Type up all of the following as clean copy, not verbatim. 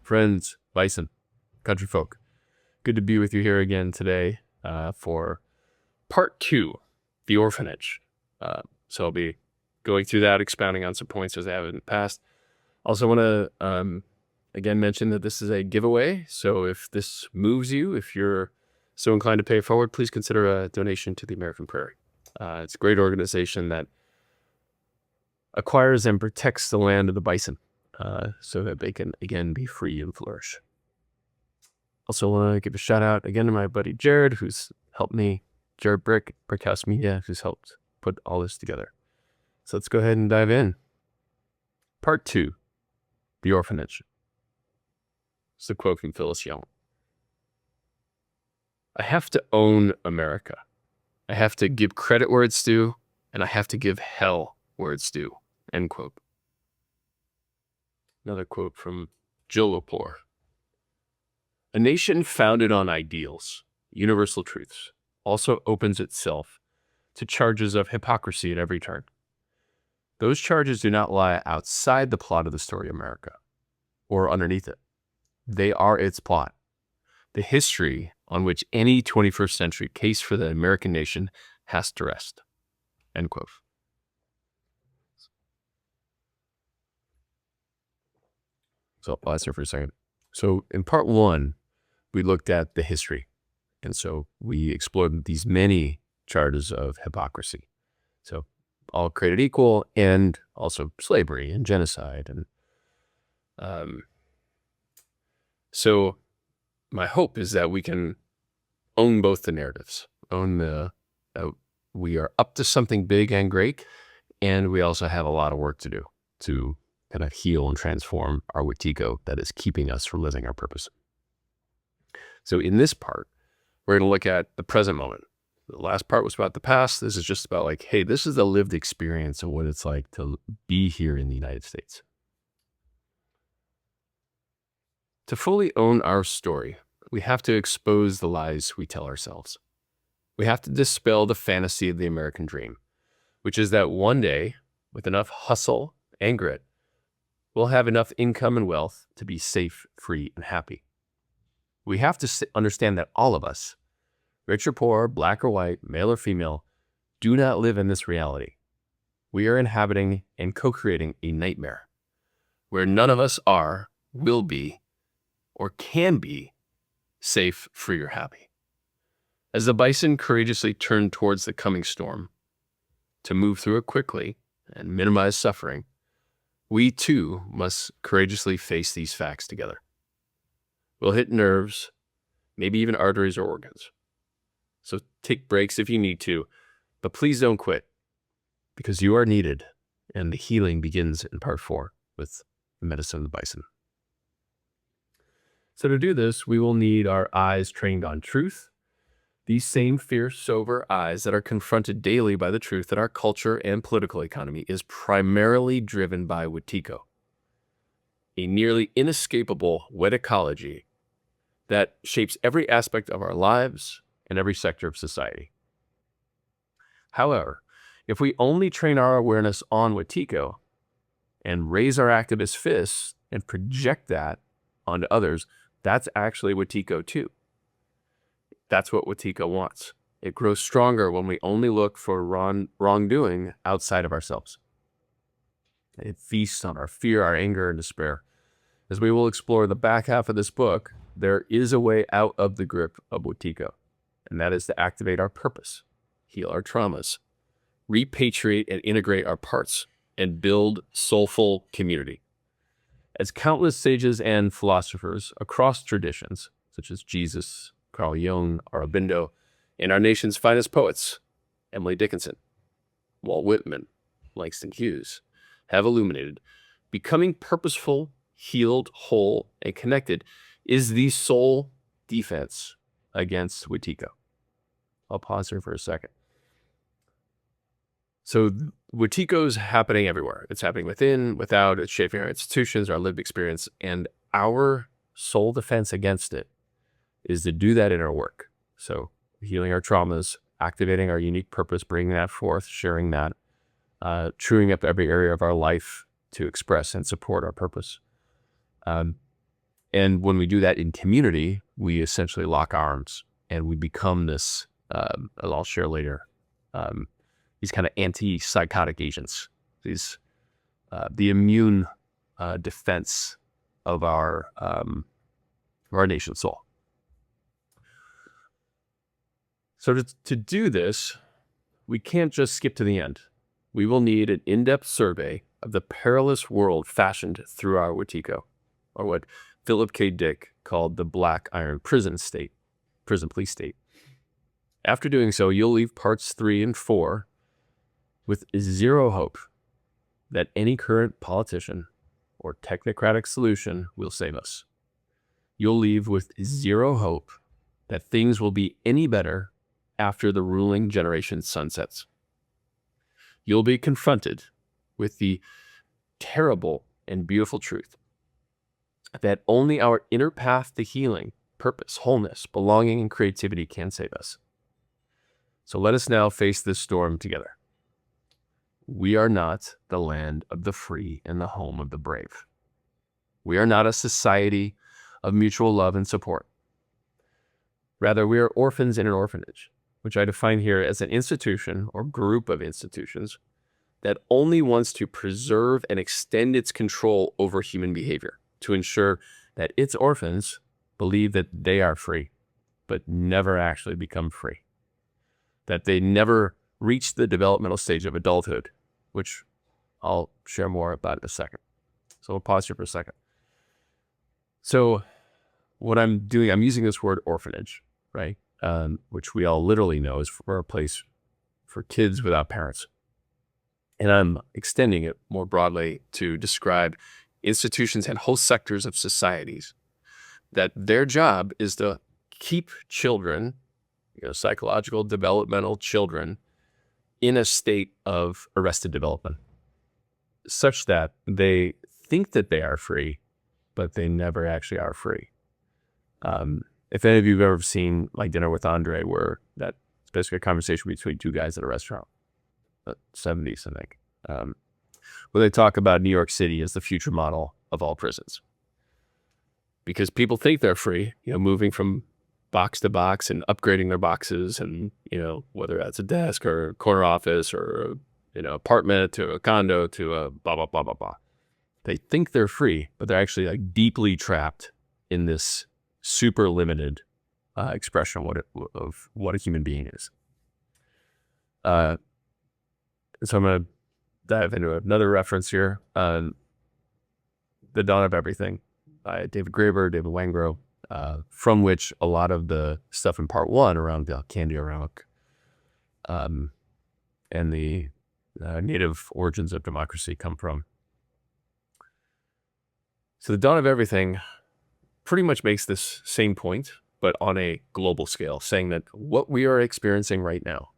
friends, Bison, country folk. Good to be with you here again today for part 2, the orphanage. So I'll be going through that, expounding on some points as I have in the past. Also want to, again, mention that this is a giveaway. So if this moves you, if you're so inclined to pay it forward, please consider a donation to the American Prairie. It's a great organization that acquires and protects the land of the bison so that they can, again, be free and flourish. Also want to give a shout out again to my buddy Jared, who's helped me, Jared Brickhouse Media, who's helped put all this together. So let's go ahead and dive in. Part 2, the orphanage. It's a quote from Phyllis Young. I have to own America. I have to give credit where it's due, and I have to give hell where it's due. End quote. Another quote from Jill Lepore. A nation founded on ideals, universal truths, also opens itself to charges of hypocrisy at every turn. Those charges do not lie outside the plot of the story of America or underneath it. They are its plot, the history on which any 21st century case for the American nation has to rest. End quote. So I'll pause here for a second. So in part 1, we looked at the history. And so we explored these many charges of hypocrisy. So all created equal, and also slavery and genocide. And so my hope is that we can own both the narratives, own the we are up to something big and great, and we also have a lot of work to do to kind of heal and transform our wetiko that is keeping us from living our purpose. So in this part, we're going to look at the present moment. The last part was about the past. This is just about like, hey, this is the lived experience of what it's like to be here in the United States. To fully own our story, we have to expose the lies we tell ourselves. We have to dispel the fantasy of the American dream, which is that one day, with enough hustle and grit, we'll have enough income and wealth to be safe, free, and happy. We have to understand that all of us, rich or poor, black or white, male or female, do not live in this reality. We are inhabiting and co-creating a nightmare where none of us are, will be, or can be safe, free, or happy. As the bison courageously turn towards the coming storm to move through it quickly and minimize suffering, we too must courageously face these facts together. We'll hit nerves, maybe even arteries or organs. So take breaks if you need to, but please don't quit, because you are needed, and the healing begins in part 4 with the medicine of the bison. So to do this, we will need our eyes trained on truth, these same fierce, sober eyes that are confronted daily by the truth that our culture and political economy is primarily driven by wetiko, a nearly inescapable wet ecology that shapes every aspect of our lives and every sector of society. However, if we only train our awareness on wetiko and raise our activist fists and project that onto others, that's actually wetiko too. That's what wetiko wants. It grows stronger when we only look for wrongdoing outside of ourselves. It feasts on our fear, our anger, and despair. As we will explore the back half of this book, there is a way out of the grip of wetiko, and that is to activate our purpose, heal our traumas, repatriate and integrate our parts, and build soulful community. As countless sages and philosophers across traditions, such as Jesus, Carl Jung, Aurobindo, and our nation's finest poets, Emily Dickinson, Walt Whitman, Langston Hughes, have illuminated, becoming purposeful, healed, whole, and connected is the sole defense against wetiko. I'll pause here for a second. So wetiko is happening everywhere. It's happening within, without, it's shaping our institutions, our lived experience, and our sole defense against it is to do that in our work. So healing our traumas, activating our unique purpose, bringing that forth, sharing that, truing up every area of our life to express and support our purpose. And when we do that in community, we essentially lock arms and we become this, I'll share later, these kind of anti-psychotic agents, these the immune defense of our nation's soul. So to do this, we can't just skip to the end. We will need an in-depth survey of the perilous world fashioned through our wetiko, or what Philip K. Dick called the black iron prison police state. After doing so, you'll leave parts 3 and 4 with zero hope that any current politician or technocratic solution will save us. You'll leave with zero hope that things will be any better after the ruling generation sunsets. You'll be confronted with the terrible and beautiful truth that only our inner path to healing, purpose, wholeness, belonging, and creativity can save us. So let us now face this storm together. We are not the land of the free and the home of the brave. We are not a society of mutual love and support. Rather, we are orphans in an orphanage, which I define here as an institution or group of institutions that only wants to preserve and extend its control over human behavior to ensure that its orphans believe that they are free, but never actually become free. That they never reach the developmental stage of adulthood, which I'll share more about in a second. So we'll pause here for a second. So what I'm doing, I'm using this word orphanage, right? Which we all literally know is for a place for kids without parents. And I'm extending it more broadly to describe institutions and whole sectors of societies that their job is to keep children, psychological, developmental children, in a state of arrested development, such that they think that they are free, but they never actually are free. If any of you have ever seen like Dinner with Andre, where that's basically a conversation between two guys at a restaurant, 70s, I think, where they talk about New York City as the future model of all prisons. Because people think they're free, moving from box to box and upgrading their boxes, and whether that's a desk or a corner office or apartment to a condo to a blah blah blah blah blah. They think they're free, but they're actually like deeply trapped in this super limited expression of what a human being is. So I'm going to dive into another reference here. The Dawn of Everything by David Graeber, David Wangro, from which a lot of the stuff in part 1 around the Candy Aramuk and the native origins of democracy come from. So the Dawn of Everything pretty much makes this same point, but on a global scale, saying that what we are experiencing right now,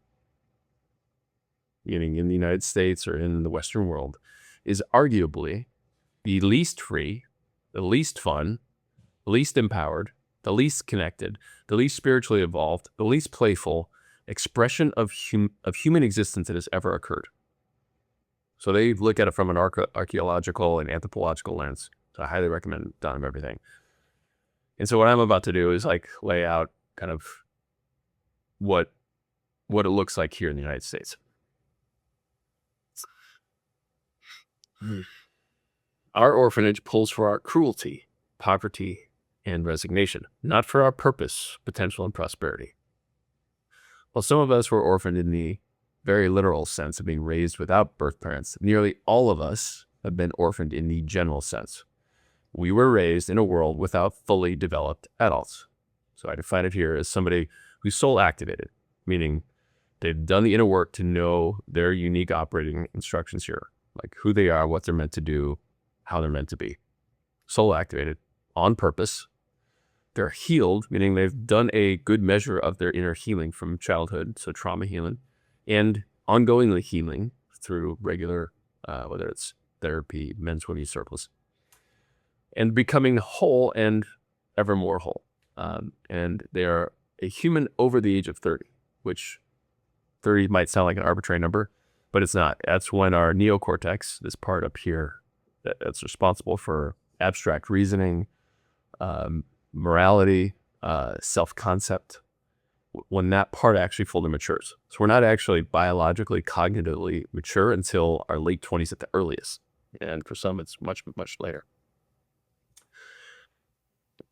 meaning in the United States or in the Western world, is arguably the least free, the least fun, the least empowered, the least connected, the least spiritually evolved, the least playful expression of human existence that has ever occurred. So they look at it from an archaeological and anthropological lens. So I highly recommend Dawn of Everything. And so what I'm about to do is like lay out kind of what it looks like here in the United States. Our orphanage pulls for our cruelty, poverty, and resignation, not for our purpose, potential, and prosperity. While some of us were orphaned in the very literal sense of being raised without birth parents, nearly all of us have been orphaned in the general sense. We were raised in a world without fully developed adults. So I define it here as somebody who's soul activated, meaning they've done the inner work to know their unique operating instructions here, like who they are, what they're meant to do, how they're meant to be. Soul activated, on purpose. They're healed, meaning they've done a good measure of their inner healing from childhood, so trauma healing, and ongoingly healing through regular, whether it's therapy, men's, women's circles, and becoming whole and ever more whole. And they are a human over the age of 30, which 30 might sound like an arbitrary number, but it's not. That's when our neocortex, this part up here, that's responsible for abstract reasoning, morality, self-concept, when that part actually fully matures. So we're not actually biologically, cognitively mature until our late 20s at the earliest. And for some, it's much, much later.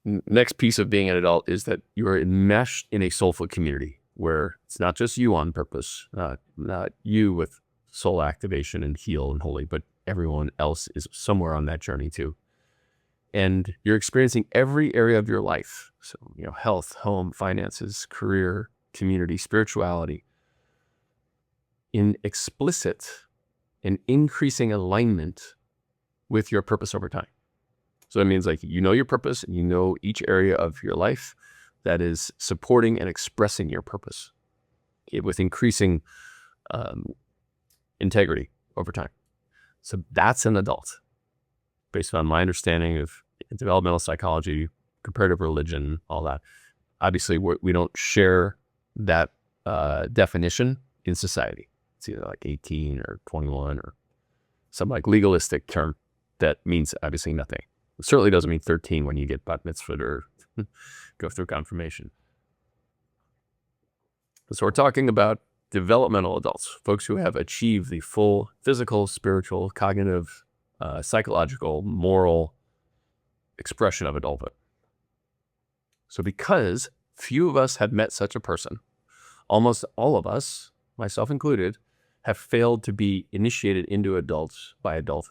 Next piece of being an adult is that you are enmeshed in a soulful community where it's not just you on purpose, not you with soul activation and heal and holy, but everyone else is somewhere on that journey too. And you're experiencing every area of your life. So, health, home, finances, career, community, spirituality, in explicit and increasing alignment with your purpose over time. So that means your purpose and each area of your life that is supporting and expressing your purpose with increasing integrity over time. So that's an adult, based on my understanding of developmental psychology, comparative religion, all that. Obviously, we don't share that definition in society. It's either 18 or 21 or some legalistic term that means obviously nothing. It certainly doesn't mean 13 when you get bat mitzvah or go through confirmation. So we're talking about developmental adults, folks who have achieved the full physical, spiritual, cognitive, psychological, moral expression of adulthood. So because few of us have met such a person, almost all of us, myself included, have failed to be initiated into adulthood by adults.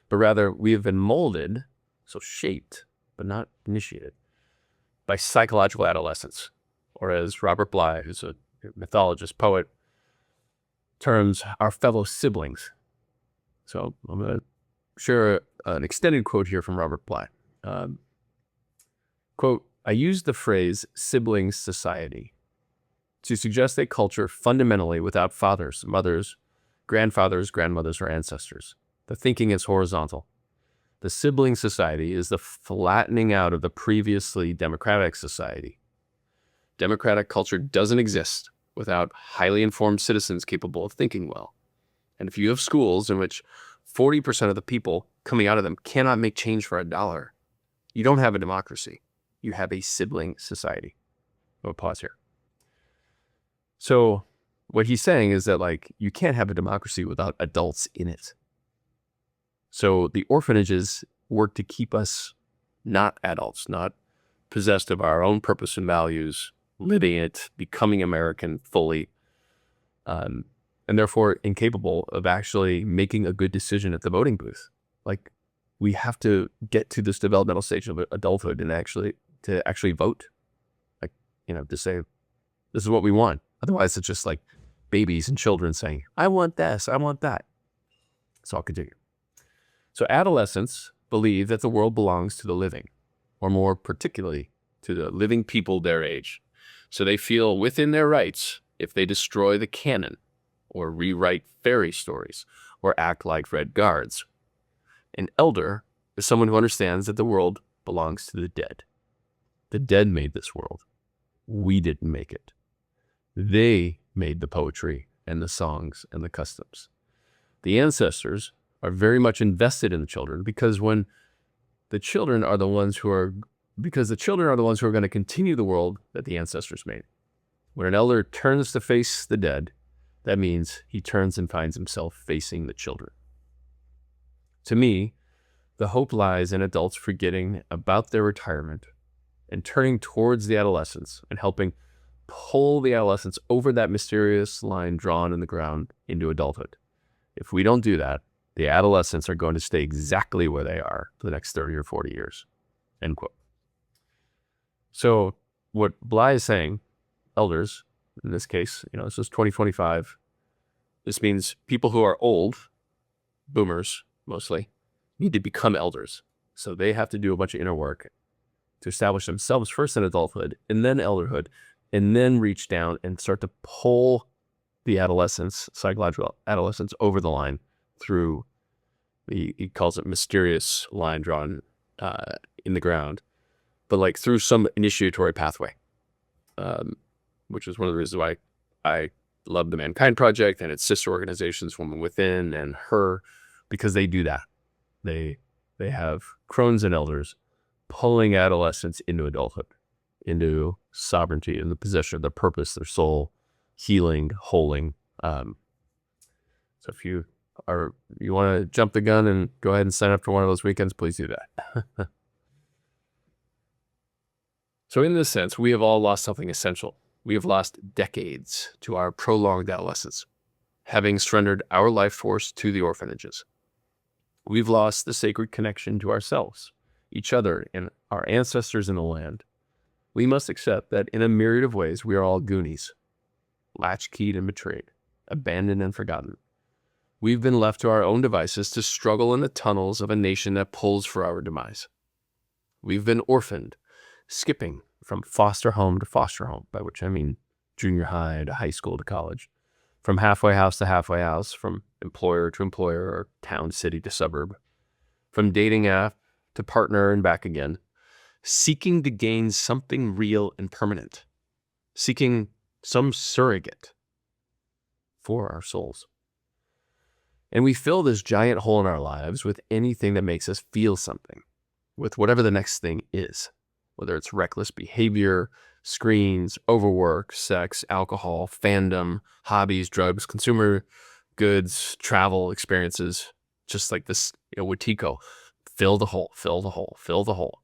But rather, we have been molded, so shaped, but not initiated, by psychological adolescence. Or as Robert Bly, who's a mythologist, poet, terms our fellow siblings. So I'm going to share an extended quote here from Robert Bly. Quote, "I use the phrase sibling society to suggest a culture fundamentally without fathers, mothers, grandfathers, grandmothers, or ancestors. The thinking is horizontal. The sibling society is the flattening out of the previously democratic society. Democratic culture doesn't exist without highly informed citizens capable of thinking well. And if you have schools in which 40% of the people coming out of them cannot make change for $1, you don't have a democracy. You have a sibling society." I'll pause here. So what he's saying is that you can't have a democracy without adults in it. So the orphanages work to keep us not adults, not possessed of our own purpose and values, living it, becoming American fully, and therefore incapable of actually making a good decision at the voting booth. We have to get to this developmental stage of adulthood and actually vote, to say, this is what we want. Otherwise, it's just babies and children saying, I want this, I want that. So I'll continue. So adolescents believe that the world belongs to the living, or more particularly to the living people their age. So they feel within their rights if they destroy the canon, or rewrite fairy stories, or act like red guards. An elder is someone who understands that the world belongs to the dead. The dead made this world. We didn't make it. They made the poetry and the songs and the customs. The ancestors are very much invested in the children because the children are the ones who are going to continue the world that the ancestors made. When an elder turns to face the dead, that means he turns and finds himself facing the children. To me, the hope lies in adults forgetting about their retirement and turning towards the adolescents and helping pull the adolescents over that mysterious line drawn in the ground into adulthood. If we don't do that, the adolescents are going to stay exactly where they are for the next 30 or 40 years. End quote. So what Bly is saying, elders, in this case, this is 2025. This means people who are old, boomers mostly, need to become elders. So they have to do a bunch of inner work to establish themselves first in adulthood and then elderhood, and then reach down and start to pull the psychological adolescents over the line through, he calls it mysterious line drawn in the ground, but through some initiatory pathway, which is one of the reasons why I love the Mankind Project and its sister organizations, Woman Within and Her, because they do that. They They have crones and elders pulling adolescents into adulthood, into sovereignty, in the possession of their purpose, their soul, healing, holing. So if you want to jump the gun and go ahead and sign up for one of those weekends, please do that. So in this sense, we have all lost something essential. We have lost decades to our prolonged adolescence, having surrendered our life force to the orphanages. We've lost the sacred connection to ourselves, each other, and our ancestors in the land. We must accept that in a myriad of ways, we are all Goonies, latchkeyed and betrayed, abandoned and forgotten. We've been left to our own devices to struggle in the tunnels of a nation that pulls for our demise. We've been orphaned, skipping from foster home to foster home, by which I mean junior high to high school to college, from halfway house to halfway house, from employer to employer, or town, city to suburb, from dating app to partner and back again, seeking to gain something real and permanent, seeking some surrogate for our souls. And we fill this giant hole in our lives with anything that makes us feel something, with whatever the next thing is, whether it's reckless behavior, screens, overwork, sex, alcohol, fandom, hobbies, drugs, consumer goods, travel experiences, just like this, wetiko, fill the hole, fill the hole, fill the hole.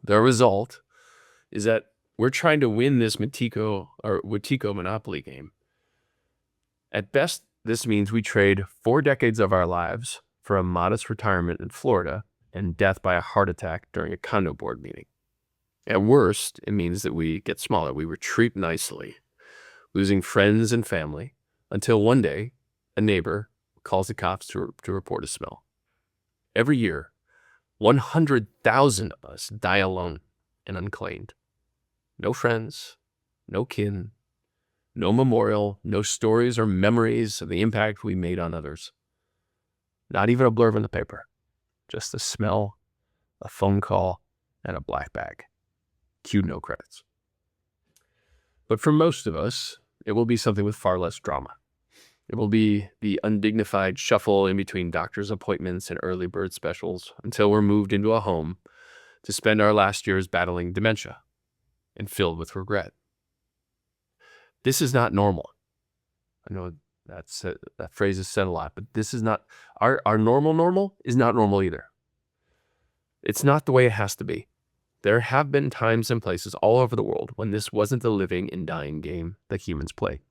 The result is that we're trying to win this wetiko monopoly game. At best, this means we trade 4 decades of our lives for a modest retirement in Florida and death by a heart attack during a condo board meeting. At worst, it means that we get smaller. We retreat nicely, losing friends and family, until one day a neighbor calls the cops to report a smell. Every year, 100,000 of us die alone and unclaimed. No friends, no kin, no memorial, no stories or memories of the impact we made on others. Not even a blurb in the paper. Just a smell, a phone call, and a black bag. Cue no credits. But for most of us, it will be something with far less drama. It will be the undignified shuffle in between doctor's appointments and early bird specials until we're moved into a home to spend our last years battling dementia and filled with regret. This is not normal. I know that phrase is said a lot, but this is not, our normal is not normal either. It's not the way it has to be. There have been times and places all over the world when this wasn't the living and dying game that humans play.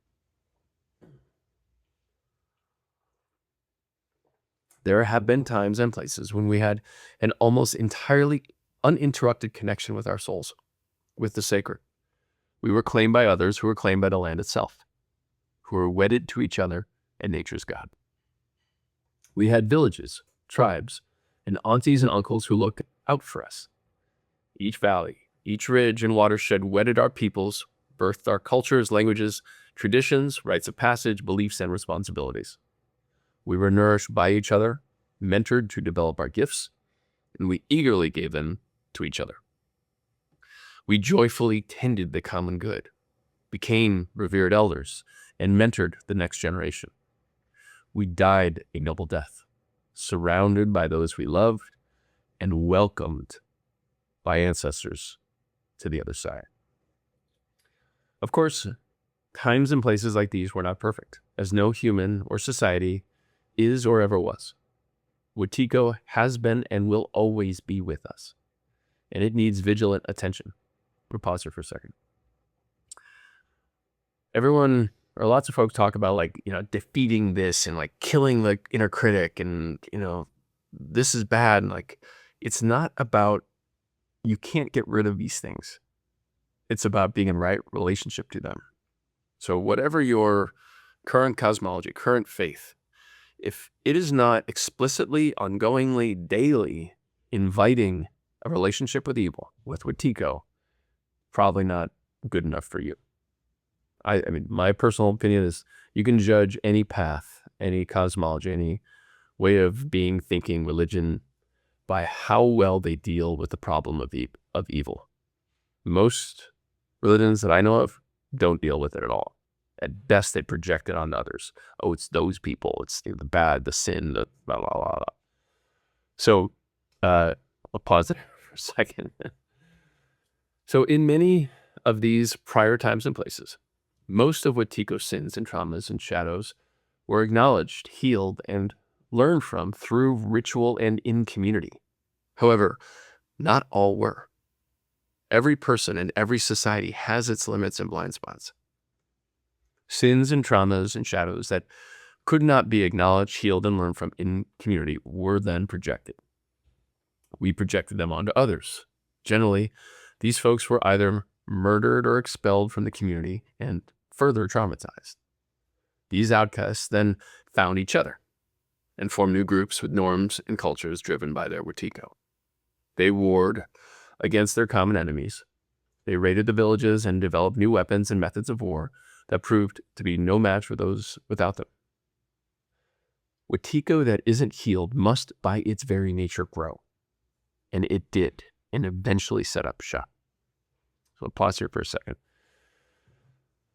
There have been times and places when we had an almost entirely uninterrupted connection with our souls, with the sacred. We were claimed by others who were claimed by the land itself, who were wedded to each other and nature's God. We had villages, tribes, and aunties and uncles who looked out for us. Each valley, each ridge and watershed wedded our peoples, birthed our cultures, languages, traditions, rites of passage, beliefs, and responsibilities. We were nourished by each other, mentored to develop our gifts, and we eagerly gave them to each other. We joyfully tended the common good, became revered elders, and mentored the next generation. We died a noble death, surrounded by those we loved and welcomed by ancestors to the other side. Of course, times and places like these were not perfect, as no human or society is or ever was. Wetiko has been and will always be with us, and it needs vigilant attention. We'll pause here for a second. Everyone, or lots of folks, talk about defeating this and killing the inner critic, and this is bad, and it's not about, you can't get rid of these things. It's about being in right relationship to them. So whatever your current cosmology, current faith, if it is not explicitly, ongoingly, daily inviting a relationship with evil, with wetiko, probably not good enough for you. I mean, my personal opinion is you can judge any path, any cosmology, any way of being, thinking, religion by how well they deal with the problem of evil. Most religions that I know of don't deal with it at all. At best, they project it on others. Oh, it's those people. It's the bad, the sin, the blah, blah, blah, blah. So I'll pause there for a second. So in many of these prior times and places, most of wetiko's sins and traumas and shadows were acknowledged, healed, and learned from through ritual and in community. However, not all were. Every person and every society has its limits and blind spots. Sins and traumas and shadows that could not be acknowledged, healed, and learned from in community were then projected. We projected them onto others. Generally, these folks were either murdered or expelled from the community and further traumatized. These outcasts then found each other and formed new groups with norms and cultures driven by their wetiko. They warred against their common enemies. They raided the villages and developed new weapons and methods of war that proved to be no match for those without them. Wetiko that isn't healed must by its very nature grow. And it did, and eventually set up shop. So I'll pause here for a second.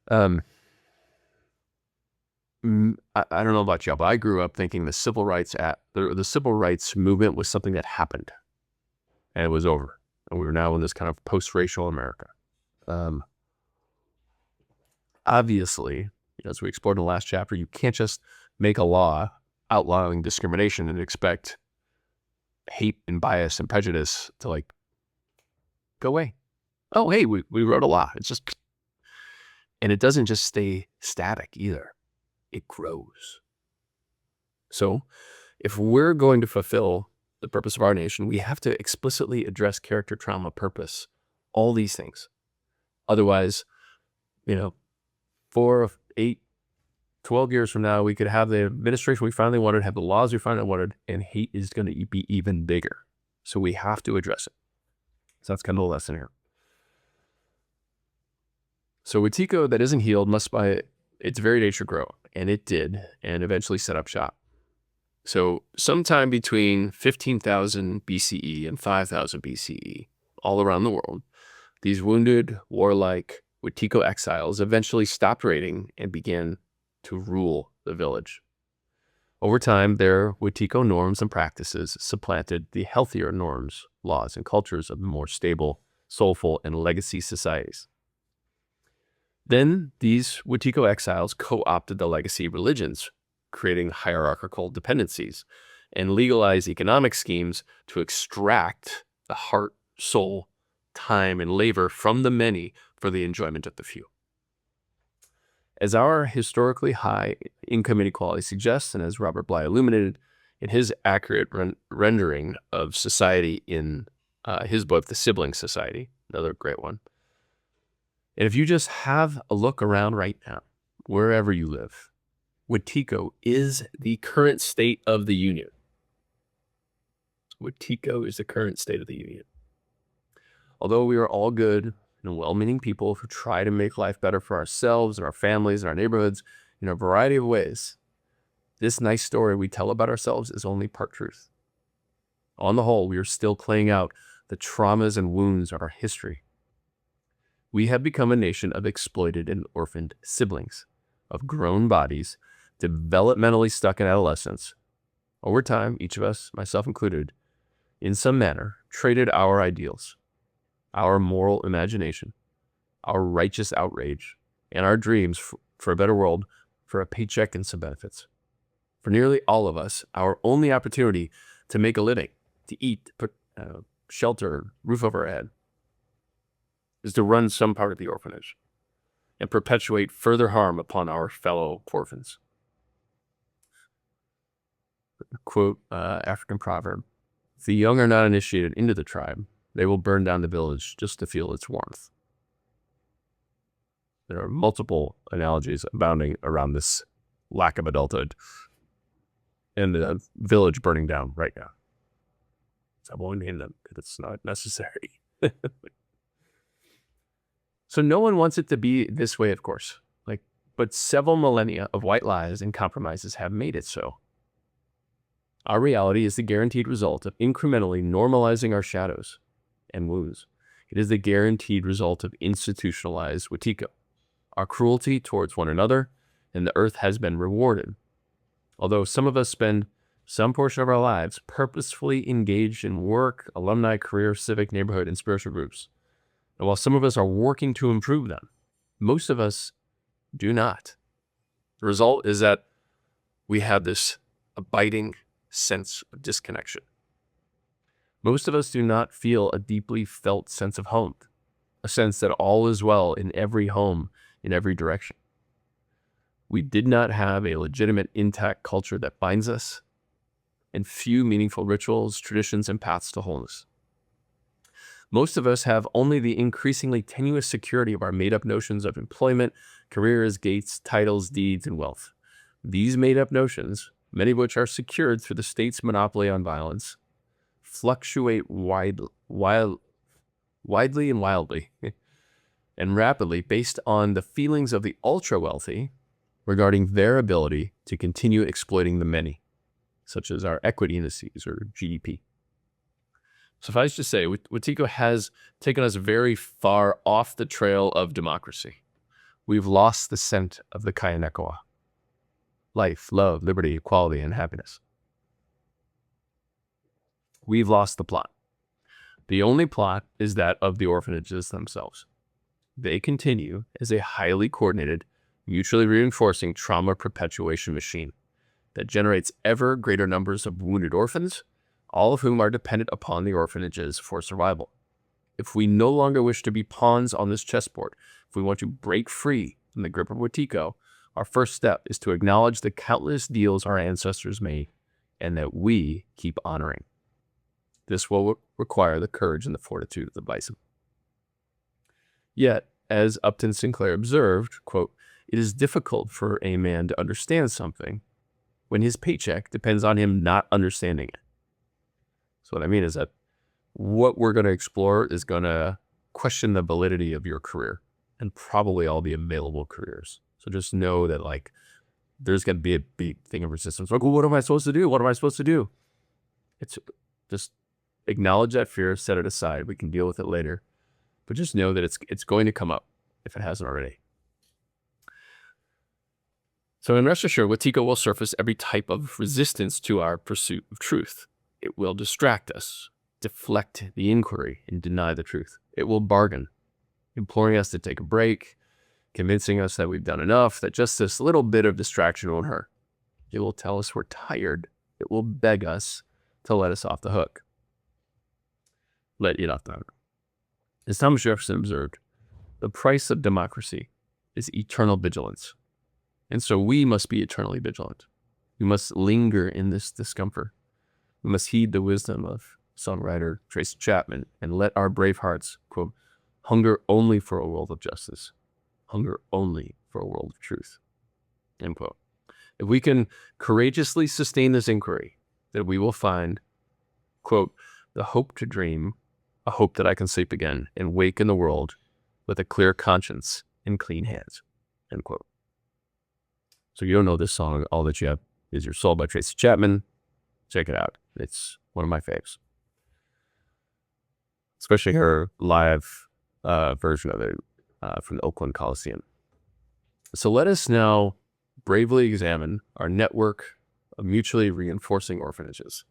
I don't know about y'all, but I grew up thinking the civil rights movement was something that happened, and it was over, and we were now in this kind of post-racial America. Obviously, as we explored in the last chapter, you can't just make a law outlawing discrimination and expect hate and bias and prejudice to like go away. Oh, hey, we wrote a law. It's just, and it doesn't just stay static either. It grows. So if we're going to fulfill the purpose of our nation, we have to explicitly address character, trauma, purpose, all these things. Otherwise, 4, 8, 12 years from now, we could have the administration we finally wanted, have the laws we finally wanted, and hate is going to be even bigger. So we have to address it. So that's kind of the lesson here. So wetiko that isn't healed must by its very nature grow, and it did, and eventually set up shop. So sometime between 15,000 BCE and 5,000 BCE, all around the world, these wounded, warlike wetiko exiles eventually stopped raiding and began to rule the village. Over time, their wetiko norms and practices supplanted the healthier norms, laws, and cultures of the more stable, soulful, and legacy societies. Then these wetiko exiles co-opted the legacy religions, creating hierarchical dependencies, and legalized economic schemes to extract the heart, soul, time, and labor from the many for the enjoyment of the few. As our historically high income inequality suggests, and as Robert Bly illuminated in his accurate rendering of society in his book, The Sibling Society, another great one. And if you just have a look around right now, wherever you live, wetiko is the current state of the union. Wetiko is the current state of the union. Although we are all good and well-meaning people who try to make life better for ourselves and our families and our neighborhoods in a variety of ways, this nice story we tell about ourselves is only part truth. On the whole, we are still playing out the traumas and wounds of our history. We have become a nation of exploited and orphaned siblings, of grown bodies, developmentally stuck in adolescence. Over time, each of us, myself included, in some manner, traded our ideals, our moral imagination, our righteous outrage, and our dreams for a better world for a paycheck and some benefits. For nearly all of us, our only opportunity to make a living, to eat, to put shelter, roof over our head, is to run some part of the orphanage and perpetuate further harm upon our fellow orphans. Quote, African proverb, if the young are not initiated into the tribe, they will burn down the village just to feel its warmth. There are multiple analogies abounding around this lack of adulthood and the village burning down right now. So I won't name them because it's not necessary. So no one wants it to be this way, of course. But several millennia of white lies and compromises have made it so. Our reality is the guaranteed result of incrementally normalizing our shadows and wounds. It is the guaranteed result of institutionalized wetiko. Our cruelty towards one another and the earth has been rewarded. Although some of us spend some portion of our lives purposefully engaged in work, alumni, career, civic, neighborhood, and spiritual groups. And while some of us are working to improve them, most of us do not. The result is that we have this abiding sense of disconnection. Most of us do not feel a deeply felt sense of home, a sense that all is well in every home, in every direction. We did not have a legitimate, intact culture that binds us, and few meaningful rituals, traditions, and paths to wholeness. Most of us have only the increasingly tenuous security of our made-up notions of employment, careers, gates, titles, deeds, and wealth. These made-up notions, many of which are secured through the state's monopoly on violence, fluctuate widely and wildly and rapidly based on the feelings of the ultra-wealthy regarding their ability to continue exploiting the many, such as our equity indices or GDP. Suffice to say, wetiko has taken us very far off the trail of democracy. We've lost the scent of the Kayanekawa. Life, love, liberty, equality, and happiness. We've lost the plot. The only plot is that of the orphanages themselves. They continue as a highly coordinated, mutually reinforcing trauma perpetuation machine that generates ever greater numbers of wounded orphans, all of whom are dependent upon the orphanages for survival. If we no longer wish to be pawns on this chessboard, if we want to break free from the grip of wetiko, our first step is to acknowledge the countless deals our ancestors made and that we keep honoring. This will require the courage and the fortitude of the bison. Yet, as Upton Sinclair observed, quote, "It is difficult for a man to understand something when his paycheck depends on him not understanding it." So what I mean is that what we're going to explore is going to question the validity of your career and probably all the available careers. So just know that like there's going to be a big thing of resistance. Like, well, what am I supposed to do? What am I supposed to do? It's just acknowledge that fear, set it aside. We can deal with it later. But just know that it's going to come up if it hasn't already. So in rest assured, wetiko will surface every type of resistance to our pursuit of truth. It will distract us, deflect the inquiry, and deny the truth. It will bargain, imploring us to take a break, convincing us that we've done enough, that just this little bit of distraction won't hurt. It will tell us we're tired. It will beg us to let us off the hook. Let it off the hook. As Thomas Jefferson observed, the price of democracy is eternal vigilance. And so we must be eternally vigilant. We must linger in this discomfort. We must heed the wisdom of songwriter Tracy Chapman and let our brave hearts, quote, hunger only for a world of justice, hunger only for a world of truth, end quote. If we can courageously sustain this inquiry, that we will find, quote, the hope to dream, a hope that I can sleep again and wake in the world with a clear conscience and clean hands, end quote. So you don't know this song, All That You Have Is Your Soul by Tracy Chapman. Check it out. It's one of my faves. Especially her live version of it from the Oakland Coliseum. So let us now bravely examine our network of mutually reinforcing orphanages.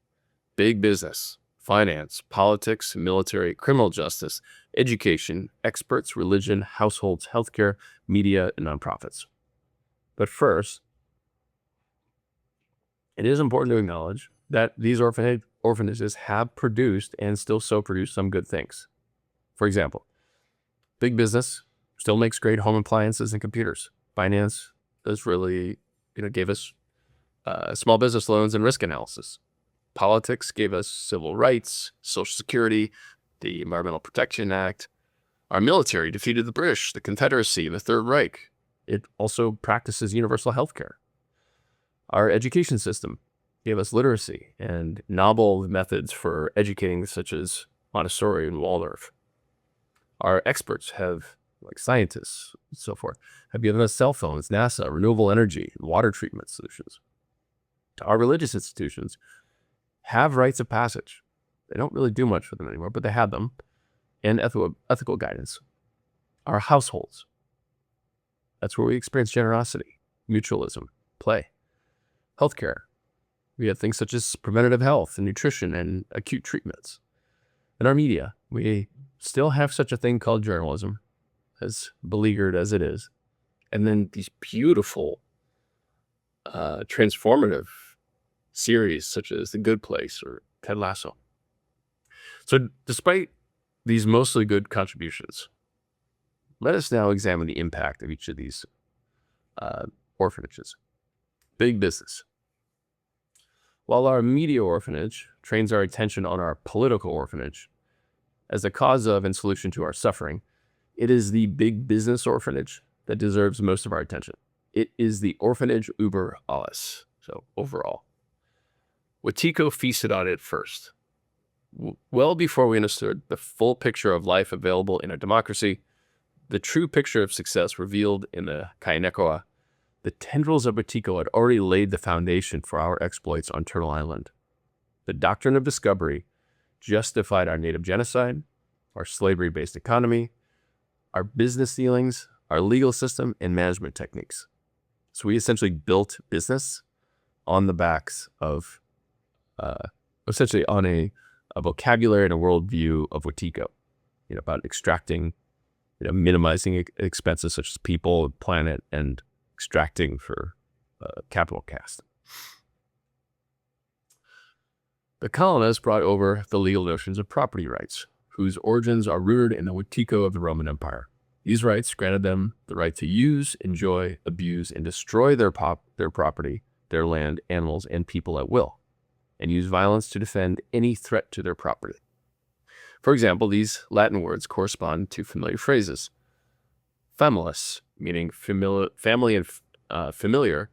Big business, finance, politics, military, criminal justice, education, experts, religion, households, healthcare, media, and nonprofits. But first, it is important to acknowledge that these orphanages have produced and still so produce some good things. For example, big business still makes great home appliances and computers. Finance does really, gave us small business loans and risk analysis. Politics gave us civil rights, Social Security, the Environmental Protection Act. Our military defeated the British, the Confederacy, the Third Reich. It also practices universal health care. Our education system gave us literacy and novel methods for educating, such as Montessori and Waldorf. Our experts have, like scientists and so forth, have given us cell phones, NASA, renewable energy, water treatment solutions. Our religious institutions have rites of passage. They don't really do much for them anymore, but they have them, and ethical guidance. Our households, that's where we experience generosity, mutualism, play. Healthcare, We have things such as preventative health and nutrition and acute treatments. In our media, we still have such a thing called journalism, as beleaguered as it is. And then these beautiful, transformative series such as The Good Place or Ted Lasso. So despite these mostly good contributions, let us now examine the impact of each of these orphanages. Big business. While our media orphanage trains our attention on our political orphanage as the cause of and solution to our suffering, it is the big business orphanage that deserves most of our attention. It is the orphanage über alles, so overall. Wetiko feasted on it first. Well before we understood the full picture of life available in a democracy, the true picture of success revealed in the Kainekoa, the tendrils of Wetiko had already laid the foundation for our exploits on Turtle Island. The doctrine of discovery justified our native genocide, our slavery-based economy, our business dealings, our legal system, and management techniques. So we essentially built business on the backs of, essentially on a vocabulary and a worldview of Wetiko, about extracting, minimizing expenses such as people, planet, and extracting for capital cast. The colonists brought over the legal notions of property rights, whose origins are rooted in the wetiko of the Roman Empire. These rights granted them the right to use, enjoy, abuse, and destroy their property, their land, animals, and people at will, and use violence to defend any threat to their property. For example, these Latin words correspond to familiar phrases. Familis, meaning family and familiar,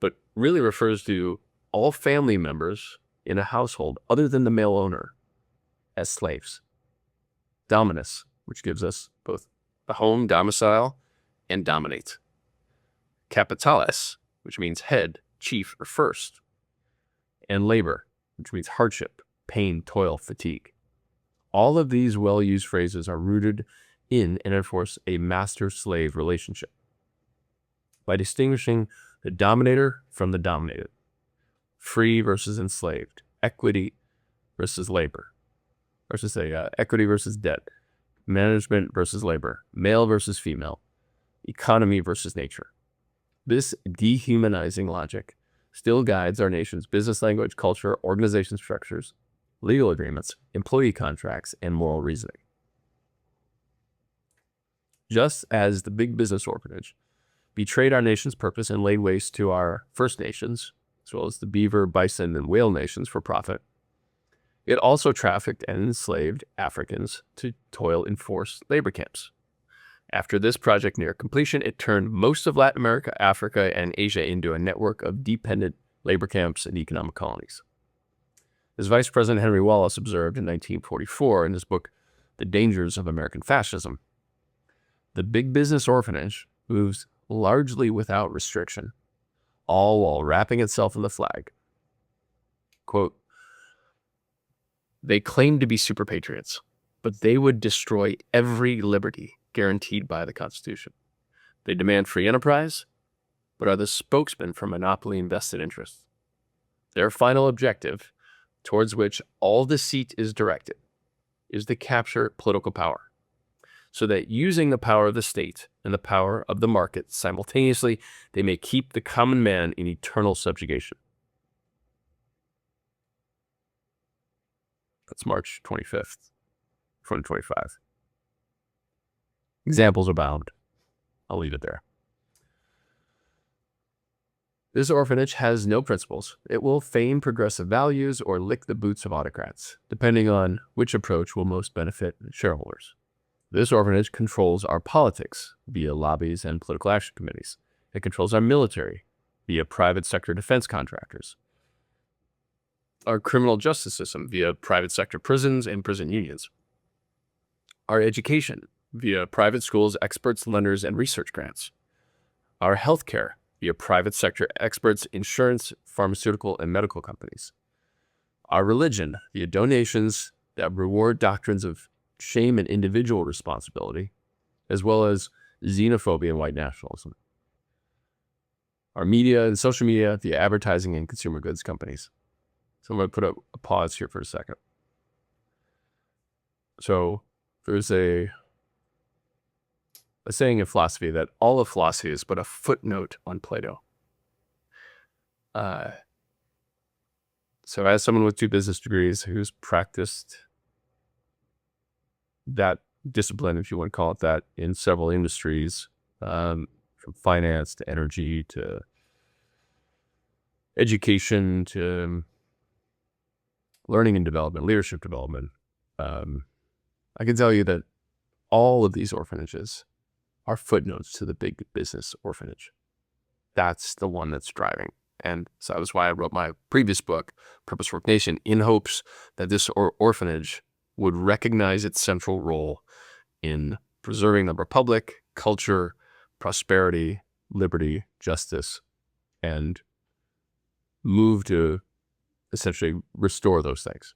but really refers to all family members in a household other than the male owner as slaves. Dominus, which gives us both a home, domicile, and dominate. Capitalis, which means head, chief, or first. And labor, which means hardship, pain, toil, fatigue. All of these well-used phrases are rooted in and enforce a master-slave relationship by distinguishing the dominator from the dominated, free versus enslaved, equity versus labor, equity versus debt, management versus labor, male versus female, economy versus nature. This dehumanizing logic still guides our nation's business language, culture, organization structures, legal agreements, employee contracts, and moral reasoning. Just as the big business orphanage betrayed our nation's purpose and laid waste to our First Nations, as well as the beaver, bison, and whale nations for profit, it also trafficked and enslaved Africans to toil in forced labor camps. After this project near completion, it turned most of Latin America, Africa, and Asia into a network of dependent labor camps and economic colonies. As Vice President Henry Wallace observed in 1944 in his book, The Dangers of American Fascism, the big business orphanage moves largely without restriction, all while wrapping itself in the flag. Quote, "They claim to be super patriots, but they would destroy every liberty guaranteed by the Constitution. They demand free enterprise, but are the spokesman for monopoly and vested interests. Their final objective, towards which all deceit is directed, is to capture political power, so that using the power of the state and the power of the market simultaneously, they may keep the common man in eternal subjugation." That's March 25th, 2025. Examples abound. I'll leave it there. This orphanage has no principles. It will feign progressive values or lick the boots of autocrats, depending on which approach will most benefit shareholders. This orphanage controls our politics via lobbies and political action committees. It controls our military via private sector defense contractors, our criminal justice system via private sector prisons and prison unions, our education via private schools, experts, lenders, and research grants, our healthcare via private sector experts, insurance, pharmaceutical, and medical companies, our religion via donations that reward doctrines of shame and individual responsibility, as well as xenophobia and white nationalism, our media and social media via advertising and consumer goods companies, So I'm going to put a pause here for a second. So there's a saying in philosophy that all of philosophy is but a footnote on Plato. So as someone with 2 business degrees who's practiced that discipline, if you want to call it that, in several industries, from finance to energy to education to learning and development, leadership development, I can tell you that all of these orphanages are footnotes to the big business orphanage. That's the one that's driving. And so that was why I wrote my previous book, Purpose Work Nation, in hopes that this orphanage would recognize its central role in preserving the republic, culture, prosperity, liberty, justice, and move to essentially restore those things.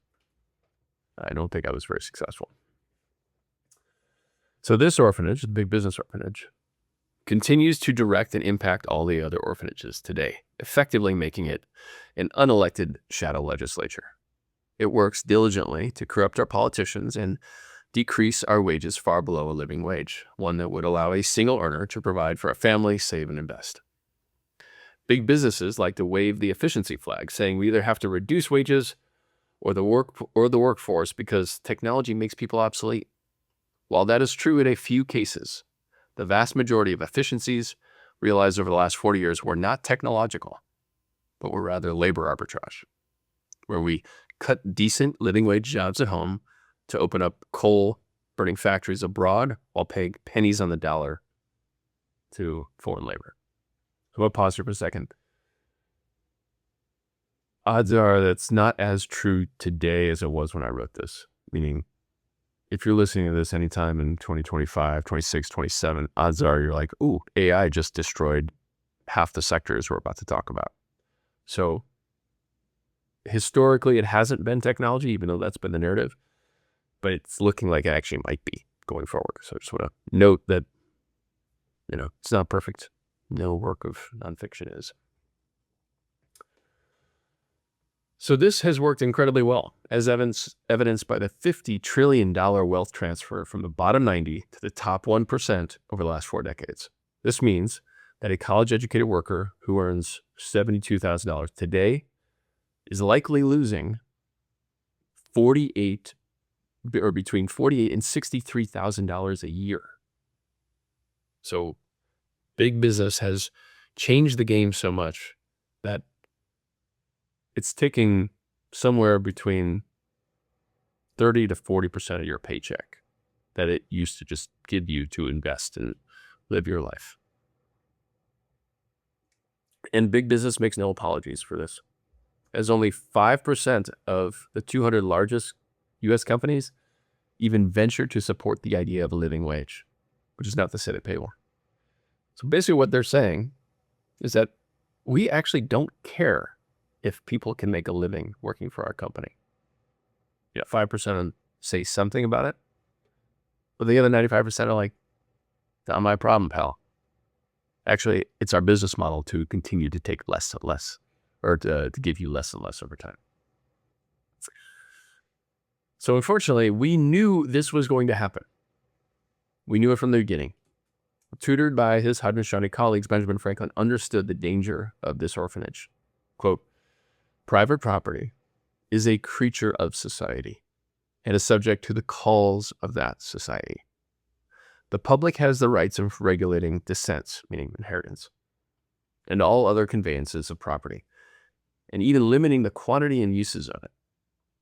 I don't think I was very successful. So this orphanage, the big business orphanage, continues to direct and impact all the other orphanages today, effectively making it an unelected shadow legislature. It works diligently to corrupt our politicians and decrease our wages far below a living wage, one that would allow a single earner to provide for a family, save, and invest. Big businesses like to wave the efficiency flag, saying we either have to reduce wages or the workforce because technology makes people obsolete. While that is true in a few cases, the vast majority of efficiencies realized over the last 40 years were not technological, but were rather labor arbitrage, where we cut decent living wage jobs at home to open up coal-burning factories abroad while paying pennies on the dollar to foreign labor. So I'll pause here for a second. Odds are that's not as true today as it was when I wrote this, meaning if you're listening to this anytime in 2025, 26, 27, odds are you're like, ooh, AI just destroyed half the sectors we're about to talk about. So historically, it hasn't been technology, even though that's been the narrative, but it's looking like it actually might be going forward. So I just want to note that, it's not perfect. No work of nonfiction is. So this has worked incredibly well, as evidenced by the $50 trillion wealth transfer from the bottom 90 to the top 1% over the last 4 decades. This means that a college-educated worker who earns $72,000 today is likely losing between $48,000 and $63,000 a year. So big business has changed the game so much that it's taking somewhere between 30 to 40% of your paycheck that it used to just give you to invest and live your life. And big business makes no apologies for this, as only 5% of the 200 largest U.S. companies even venture to support the idea of a living wage, which is not to say they pay more. So basically what they're saying is that we actually don't care if people can make a living working for our company. 5% say something about it, but the other 95% are like, not my problem, pal. Actually, it's our business model to continue to take less and less, or to give you less and less over time. So unfortunately, we knew this was going to happen. We knew it from the beginning. Tutored by his Haudenosaunee colleagues, Benjamin Franklin understood the danger of this orphanage. Quote, private property is a creature of society and is subject to the calls of that society. The public has the rights of regulating descents, meaning inheritance, and all other conveyances of property, and even limiting the quantity and uses of it.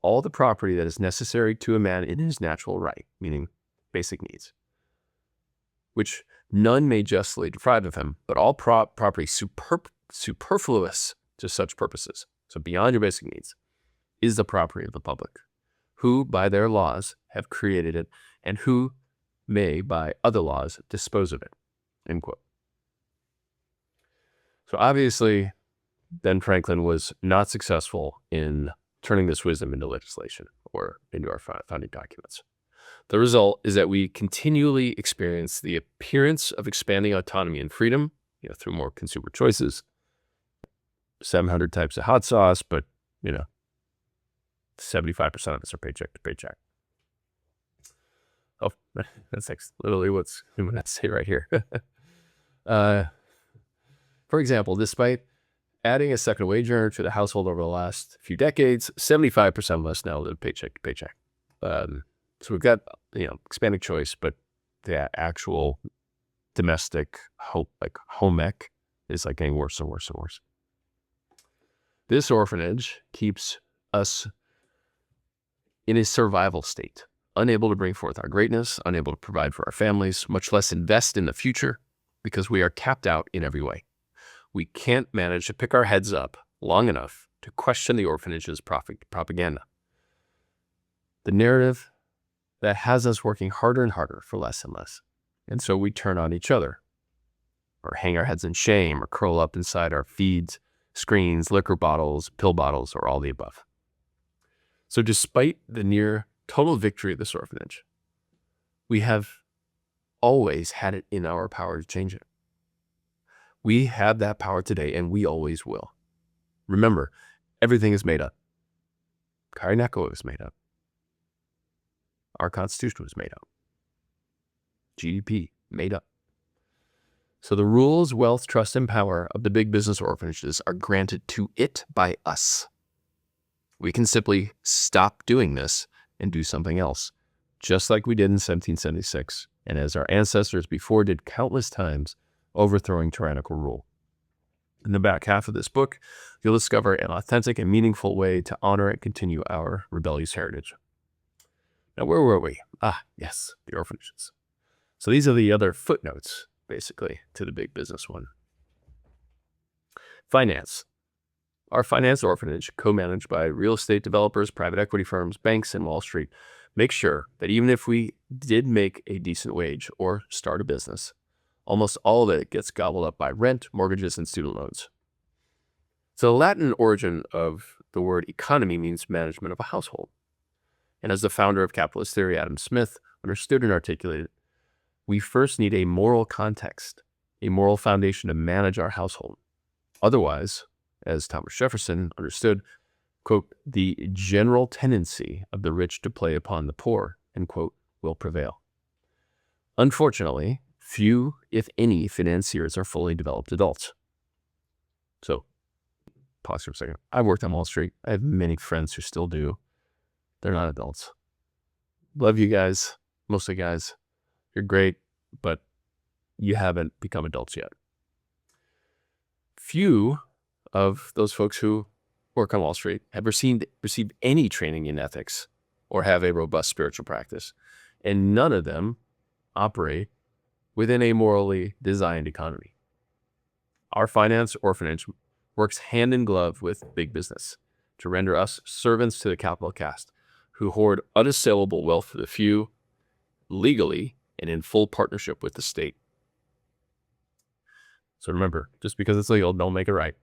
All the property that is necessary to a man in his natural right, meaning basic needs, which none may justly deprive of him, but all property superfluous to such purposes, so beyond your basic needs, is the property of the public, who by their laws have created it, and who may by other laws dispose of it, end quote. So obviously, Ben Franklin was not successful in turning this wisdom into legislation or into our founding documents. The result is that we continually experience the appearance of expanding autonomy and freedom, through more consumer choices, 700 types of hot sauce, but, 75% of us are paycheck to paycheck. Oh, that's literally what's I'm going to say right here. For example, despite adding a second wage earner to the household over the last few decades, 75% of us now live paycheck to paycheck. So we've got, expanded choice, but the actual domestic home ec is like getting worse and worse and worse. This orphanage keeps us in a survival state, unable to bring forth our greatness, unable to provide for our families, much less invest in the future, because we are capped out in every way. We can't manage to pick our heads up long enough to question the orphanage's propaganda. The narrative that has us working harder and harder for less and less. And so we turn on each other, or hang our heads in shame, or curl up inside our feeds, screens, liquor bottles, pill bottles, or all the above. So despite the near total victory of this orphanage, we have always had it in our power to change it. We have that power today, and we always will. Remember, everything is made up. Karineko is made up. Our Constitution was made up. GDP, made up. So the rules, wealth, trust, and power of the big business orphanages are granted to it by us. We can simply stop doing this and do something else, just like we did in 1776, and as our ancestors before did countless times, overthrowing tyrannical rule. In the back half of this book, you'll discover an authentic and meaningful way to honor and continue our rebellious heritage. Now, where were we? Yes, the orphanages. So these are the other footnotes, basically, to the big business one. Finance. Our finance orphanage, co-managed by real estate developers, private equity firms, banks, and Wall Street, makes sure that even if we did make a decent wage or start a business, almost all of it gets gobbled up by rent, mortgages, and student loans. So the Latin origin of the word economy means management of a household. And as the founder of capitalist theory, Adam Smith, understood and articulated, we first need a moral context, a moral foundation to manage our household. Otherwise, as Thomas Jefferson understood, quote, the general tendency of the rich to play upon the poor, end quote, will prevail. Unfortunately, few, if any, financiers are fully developed adults. So, pause for a second. I've worked on Wall Street. I have many friends who still do. They're not adults. Love you guys, mostly guys. You're great, but you haven't become adults yet. Few of those folks who work on Wall Street have received any training in ethics or have a robust spiritual practice, and none of them operate within a morally designed economy. Our finance orphanage works hand in glove with big business to render us servants to the capital caste who hoard unassailable wealth for the few, legally and in full partnership with the state. So remember, just because it's legal, don't make it right.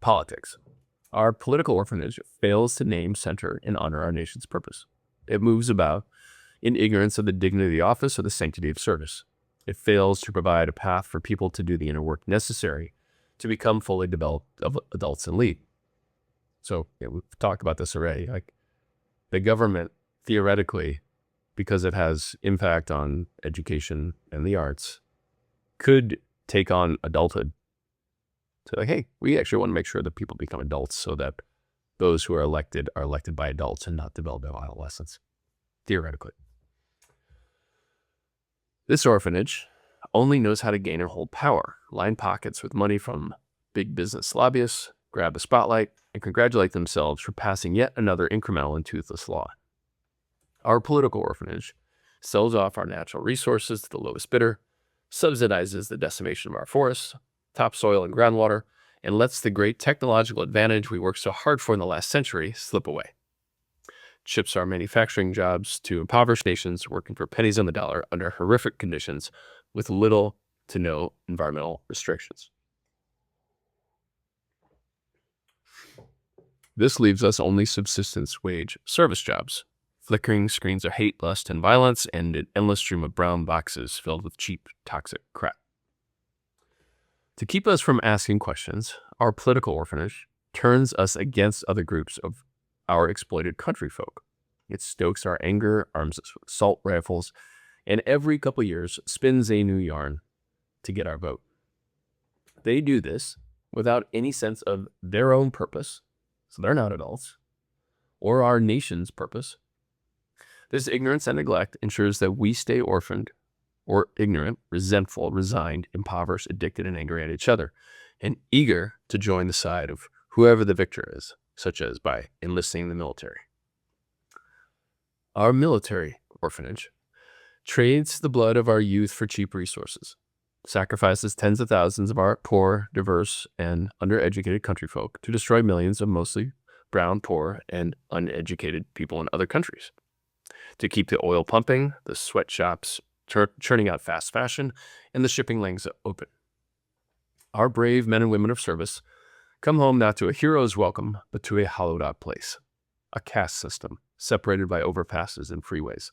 Politics. Our political orphanage fails to name, center, and honor our nation's purpose. It moves about in ignorance of the dignity of the office or the sanctity of service. It fails to provide a path for people to do the inner work necessary to become fully developed adults and lead. So we've talked about this already. Like the government, theoretically, because it has impact on education and the arts, could take on adulthood. So like, hey, we actually want to make sure that people become adults so that those who are elected by adults and not developed by adolescents, theoretically. This orphanage only knows how to gain and hold power, line pockets with money from big business lobbyists, grab the spotlight, and congratulate themselves for passing yet another incremental and toothless law. Our political orphanage sells off our natural resources to the lowest bidder, subsidizes the decimation of our forests, topsoil and groundwater, and lets the great technological advantage we worked so hard for in the last century slip away. Ships our manufacturing jobs to impoverished nations working for pennies on the dollar under horrific conditions with little to no environmental restrictions. This leaves us only subsistence wage service jobs, flickering screens of hate, lust, and violence, and an endless stream of brown boxes filled with cheap, toxic crap. To keep us from asking questions, our political orphanage turns us against other groups of our exploited country folk. It stokes our anger, arms us with assault rifles, and every couple years spins a new yarn to get our vote. They do this without any sense of their own purpose, so they're not adults, or our nation's purpose. This ignorance and neglect ensures that we stay orphaned or ignorant, resentful, resigned, impoverished, addicted, and angry at each other, and eager to join the side of whoever the victor is, such as by enlisting in the military. Our military orphanage trades the blood of our youth for cheap resources, sacrifices tens of thousands of our poor, diverse, and undereducated country folk to destroy millions of mostly brown, poor, and uneducated people in other countries, to keep the oil pumping, the sweatshops churning out fast fashion, and the shipping lanes open. Our brave men and women of service come home not to a hero's welcome, but to a hollowed-out place, a caste system separated by overpasses and freeways.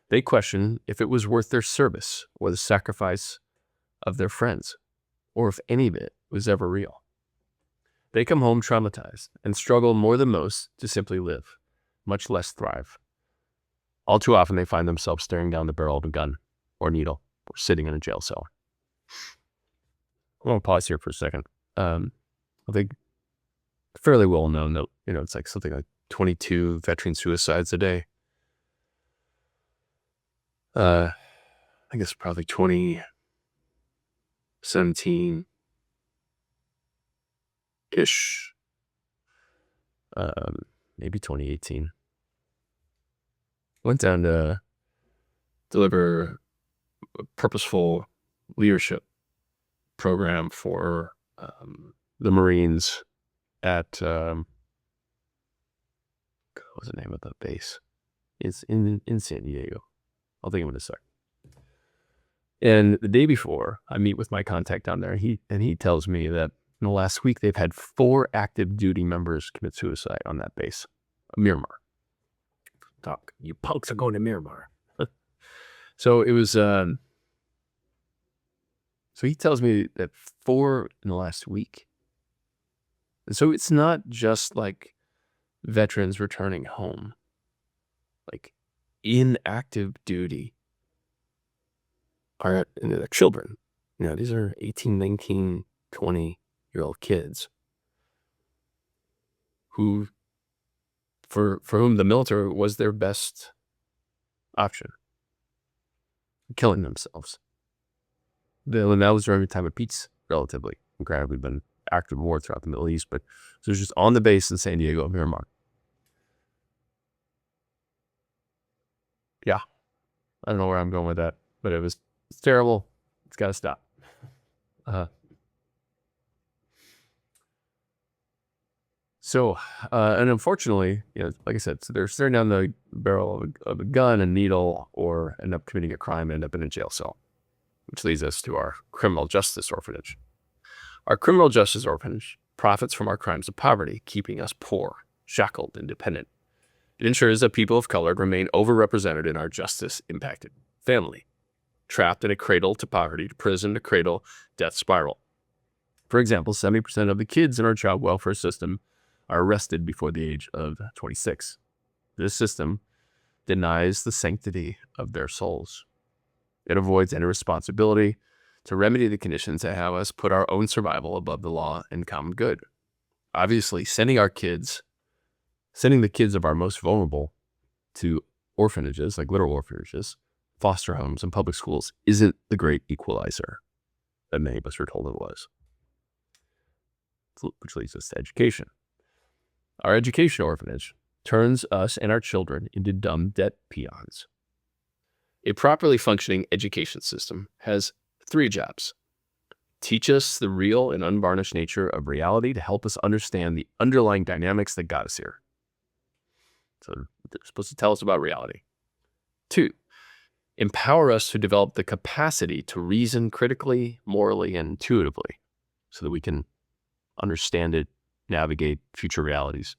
They question if it was worth their service or the sacrifice of their friends, or if any of it was ever real. They come home traumatized and struggle more than most to simply live, much less thrive. All too often, they find themselves staring down the barrel of a gun or needle or sitting in a jail cell. I'm going to pause here for a second. I think fairly well known that, it's like something like 22 veteran suicides a day. I think it's probably 2017-ish, maybe 2018. Went down to deliver a purposeful leadership program for the Marines at, what was the name of the base? It's in San Diego. I'll think of it in a sec. And the day before, I meet with my contact down there. He tells me that in the last week, they've had 4 active duty members commit suicide on that base, Myanmar. Talk, you punks are going to Myanmar. So it was, so he tells me that 4 in the last week. And so it's not just like veterans returning home, like in active duty are their children. These are 18, 19, 20-year-old kids who, for whom the military was their best option, killing themselves. And that was during a time of peace, relatively. Granted, we've been active war throughout the Middle East, but so it was just on the base in San Diego, Myanmar. Yeah, I don't know where I'm going with that, but it's terrible. It's got to stop. So, and unfortunately, like I said, so they're staring down the barrel of a gun and needle, or end up committing a crime and end up in a jail cell, which leads us to our criminal justice orphanage. Our criminal justice orphanage profits from our crimes of poverty, keeping us poor, shackled, and dependent. It ensures that people of color remain overrepresented in our justice-impacted family, trapped in a cradle to poverty, to prison to cradle, death spiral. For example, 70% of the kids in our child welfare system are arrested before the age of 26. This system denies the sanctity of their souls. It avoids any responsibility to remedy the conditions that have us put our own survival above the law and common good. Obviously, sending the kids of our most vulnerable to orphanages, like literal orphanages, foster homes, and public schools isn't the great equalizer that many of us were told it was. Which leads us to education. Our education orphanage turns us and our children into dumb debt peons. A properly functioning education system has 3 jobs. Teach us the real and unvarnished nature of reality to help us understand the underlying dynamics that got us here. So they're supposed to tell us about reality. 2, empower us to develop the capacity to reason critically, morally, and intuitively so that we can understand it, navigate future realities.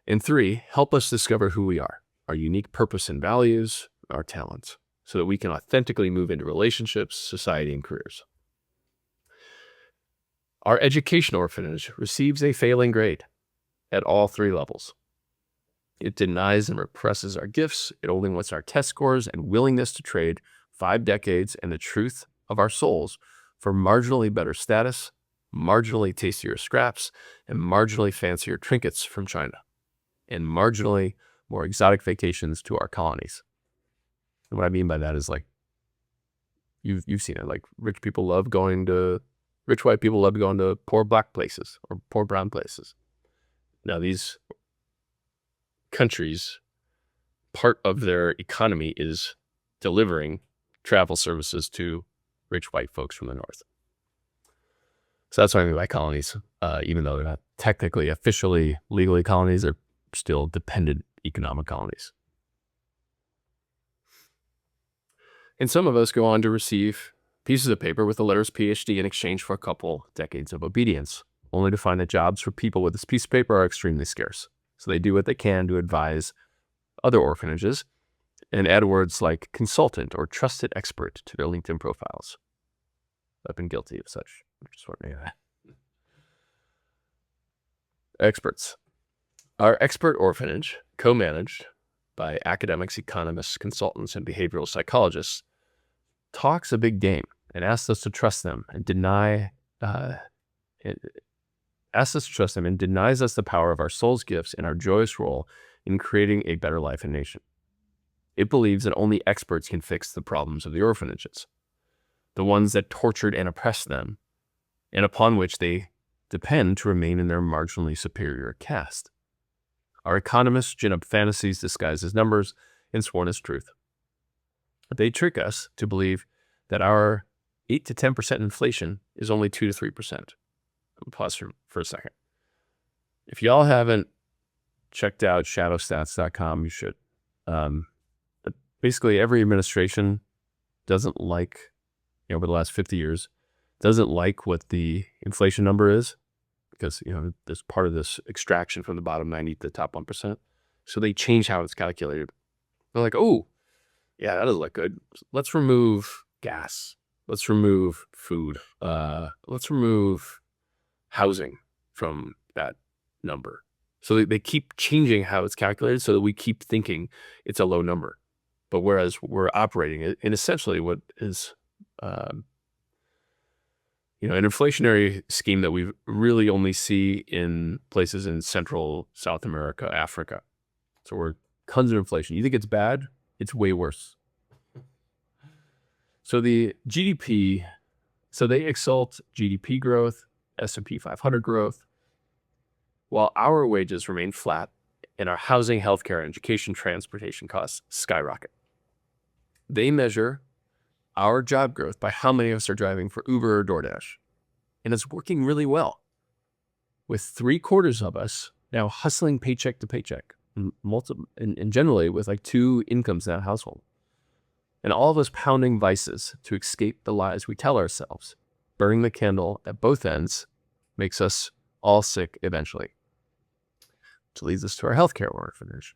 And 3, help us discover who we are, our unique purpose and values, our talents, so that we can authentically move into relationships, society, and careers. Our education orphanage receives a failing grade at all 3 levels. It denies and represses our gifts. It only wants our test scores and willingness to trade 5 decades and the truth of our souls for marginally better status, marginally tastier scraps, and marginally fancier trinkets from China, and marginally more exotic vacations to our colonies. And what I mean by that is, like, you've seen it. Like, rich white people love going to poor black places or poor brown places. Now, these countries, part of their economy is delivering travel services to rich white folks from the north. So that's what I mean by colonies. Even though they're not technically, officially, legally colonies, they're still dependent economic colonies. And some of us go on to receive pieces of paper with the letters PhD in exchange for a couple decades of obedience, only to find that jobs for people with this piece of paper are extremely scarce. So they do what they can to advise other orphanages and add words like consultant or trusted expert to their LinkedIn profiles. I've been guilty of such. Experts. Our expert orphanage, co-managed by academics, economists, consultants, and behavioral psychologists, talks a big game and asks us to trust them and denies us the power of our soul's gifts and our joyous role in creating a better life and nation. It believes that only experts can fix the problems of the orphanages, the ones that tortured and oppressed them, and upon which they depend to remain in their marginally superior caste. Our economists gin up fantasies disguised as numbers and sworn as truth. They trick us to believe that our 8 to 10% inflation is only 2 to 3%. Pause for a second. If y'all haven't checked out shadowstats.com, you should. Basically, every administration doesn't like, over the last 50 years, doesn't like what the inflation number is because, there's part of this extraction from the bottom 90 to the top 1%. So they change how it's calculated. They're like, oh, yeah, that doesn't look good. Let's remove gas. Let's remove food. Let's remove housing from that number. So they keep changing how it's calculated so that we keep thinking it's a low number. But whereas we're operating in essentially what is, an inflationary scheme that we really only see in places in Central, South America, Africa. So we're tons of inflation. You think it's bad? It's way worse. So the GDP, so they exalt GDP growth, S&P 500 growth, while our wages remain flat and our housing, healthcare, and education, transportation costs skyrocket. They measure our job growth by how many of us are driving for Uber or DoorDash. And it's working really well, with 3/4 of us now hustling paycheck to paycheck, and generally with like 2 incomes in that household. And all of us pounding vices to escape the lies we tell ourselves, burning the candle at both ends makes us all sick eventually. Which leads us to our healthcare orphanage,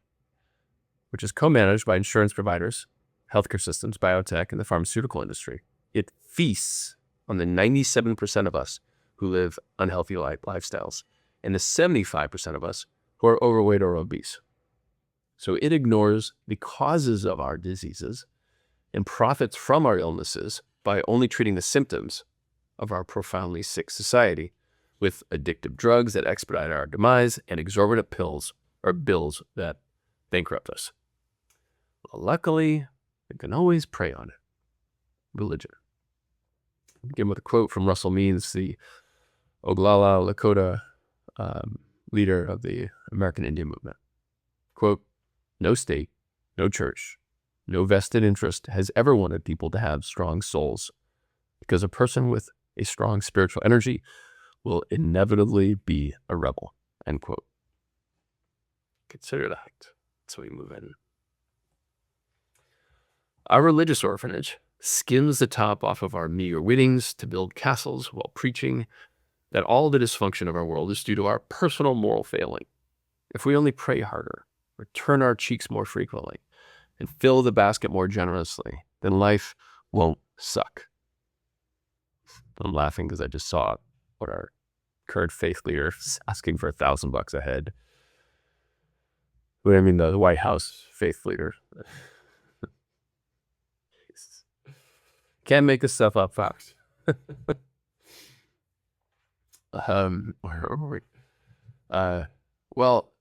which is co-managed by insurance providers, healthcare systems, biotech, and the pharmaceutical industry. It feasts on the 97% of us who live unhealthy lifestyles and the 75% of us who are overweight or obese. So it ignores the causes of our diseases and profits from our illnesses by only treating the symptoms of our profoundly sick society with addictive drugs that expedite our demise and exorbitant pills or bills that bankrupt us. Well, luckily, we can always prey on it. Religion. Begin with a quote from Russell Means, the Oglala Lakota leader of the American Indian movement. Quote, "No state, no church, no vested interest has ever wanted people to have strong souls, because a person with a strong spiritual energy will inevitably be a rebel." End quote. Consider that. So we move in. Our religious orphanage skims the top off of our meager winnings to build castles while preaching that all the dysfunction of our world is due to our personal moral failing. If we only pray harder, or turn our cheeks more frequently, and fill the basket more generously, then life won't suck. I'm laughing because I just saw what our current faith leader asking for $1,000 a head. But I mean, the White House faith leader. Can't make this stuff up, folks. Where were we? Well,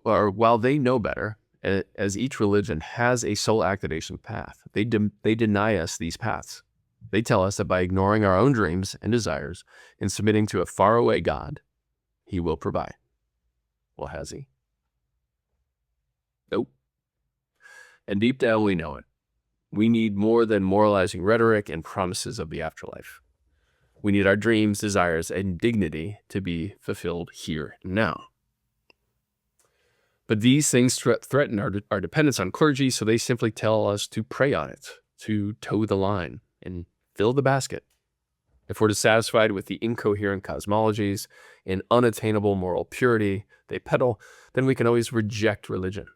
or while they know better, as each religion has a soul activation path, they deny us these paths. They tell us that by ignoring our own dreams and desires and submitting to a faraway God, he will provide. Well, has he? Nope. And deep down, we know it. We need more than moralizing rhetoric and promises of the afterlife. We need our dreams, desires, and dignity to be fulfilled here and now. But these things threaten our dependence on clergy, so they simply tell us to pray on it, to toe the line, and fill the basket. If we're dissatisfied with the incoherent cosmologies and unattainable moral purity they peddle, then we can always reject religion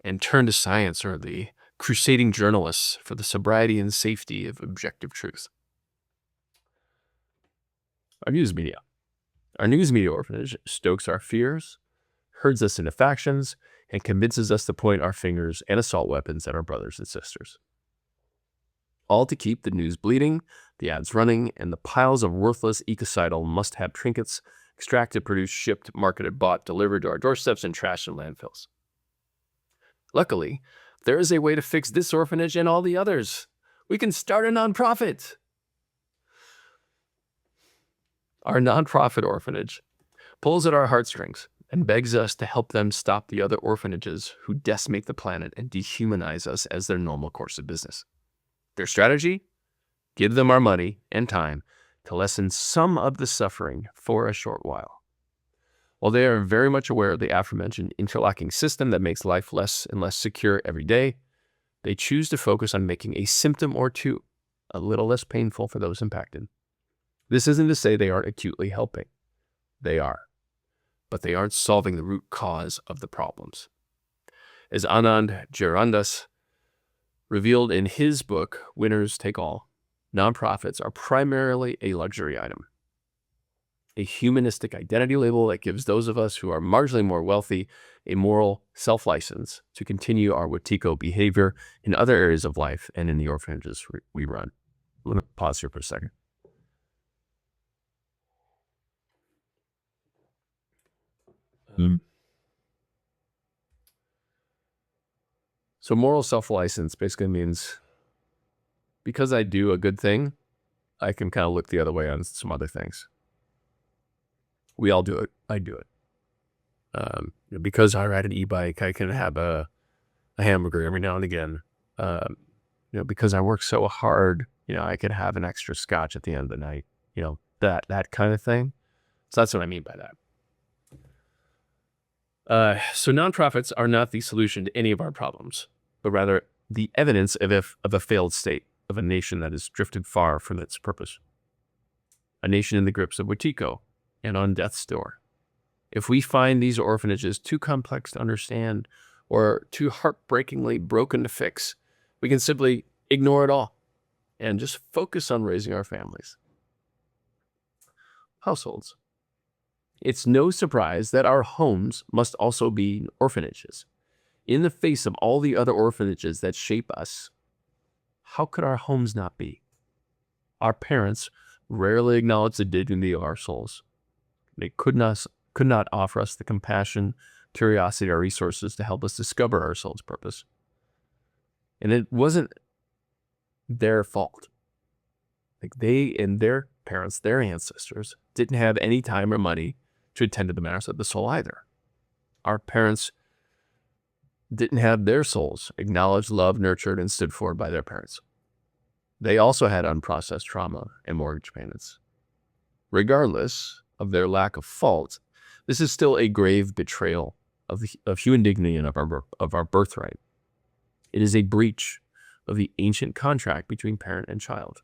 and turn to science or the crusading journalists for the sobriety and safety of objective truth. Our news media orphanage stokes our fears, herds us into factions, and convinces us to point our fingers and assault weapons at our brothers and sisters. All to keep the news bleeding, the ads running, and the piles of worthless ecocidal must-have trinkets extracted, produced, shipped, marketed, bought, delivered to our doorsteps, and trashed in landfills. Luckily, there is a way to fix this orphanage and all the others. We can start a nonprofit. Our nonprofit orphanage pulls at our heartstrings and begs us to help them stop the other orphanages who decimate the planet and dehumanize us as their normal course of business. Their strategy? Give them our money and time to lessen some of the suffering for a short while. While they are very much aware of the aforementioned interlocking system that makes life less and less secure every day, they choose to focus on making a symptom or two a little less painful for those impacted. This isn't to say they aren't acutely helping. They are. But they aren't solving the root cause of the problems. As Anand Girandas revealed in his book, Winners Take All, nonprofits are primarily a luxury item, a humanistic identity label that gives those of us who are marginally more wealthy a moral self-license to continue our wetiko behavior in other areas of life and in the orphanages we run. Let me pause here for a second. So moral self-license basically means because I do a good thing, I can kind of look the other way on some other things. We all do it. I do it. Because I ride an e-bike, I can have a hamburger every now and again. Because I work so hard, I could have an extra scotch at the end of the night. That kind of thing. So that's what I mean by that. So nonprofits are not the solution to any of our problems, but rather the evidence of a failed state, of a nation that has drifted far from its purpose. A nation in the grips of wetiko and on death's door. If we find these orphanages too complex to understand or too heartbreakingly broken to fix, we can simply ignore it all and just focus on raising our families. Households. It's no surprise that our homes must also be orphanages. In the face of all the other orphanages that shape us, how could our homes not be? Our parents rarely acknowledge the dignity of our souls. They could not offer us the compassion, curiosity, or resources to help us discover our soul's purpose. And it wasn't their fault. They and their parents, their ancestors, didn't have any time or money to attend to the matters of the soul either. Our parents didn't have their souls acknowledged, loved, nurtured, and stood for by their parents. They also had unprocessed trauma and mortgage payments. Regardless of their lack of fault, this is still a grave betrayal of human dignity and of our birthright. It is a breach of the ancient contract between parent and child.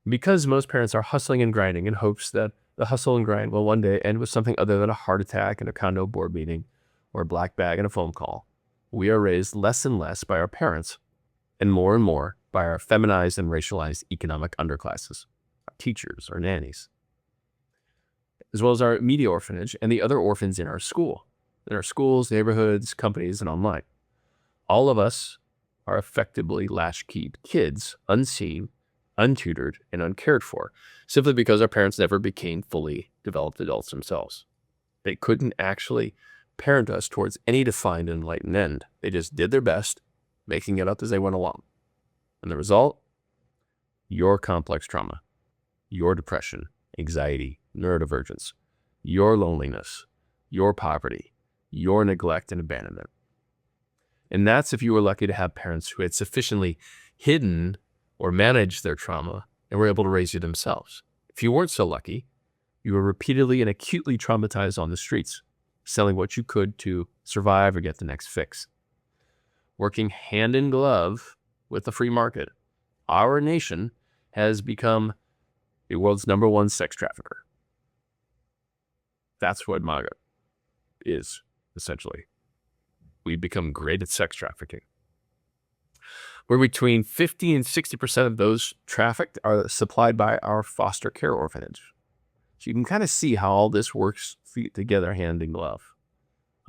Because most parents are hustling and grinding in hopes that the hustle and grind will one day end with something other than a heart attack and a condo board meeting or a black bag and a phone call, we are raised less and less by our parents and more by our feminized and racialized economic underclasses, our teachers, our nannies. as well as our media orphanage and the other orphans in our schools, neighborhoods, companies, and online. All of us are effectively latchkeyed kids, unseen, untutored, and uncared for, simply because our parents never became fully developed adults themselves. They couldn't actually parent us towards any defined and enlightened end. They just did their best, making it up as they went along. And the result? Your complex trauma, your depression, anxiety, neurodivergence, your loneliness, your poverty, your neglect and abandonment. And that's if you were lucky to have parents who had sufficiently hidden or managed their trauma and were able to raise you themselves. If you weren't so lucky, you were repeatedly and acutely traumatized on the streets, selling what you could to survive or get the next fix. Working hand in glove with the free market, our nation has become the world's #1 sex trafficker. That's what MAGA is, essentially. We've become great at sex trafficking. Where between 50 and 60% of those trafficked are supplied by our foster care orphanage. So you can kind of see how all this works together hand in glove.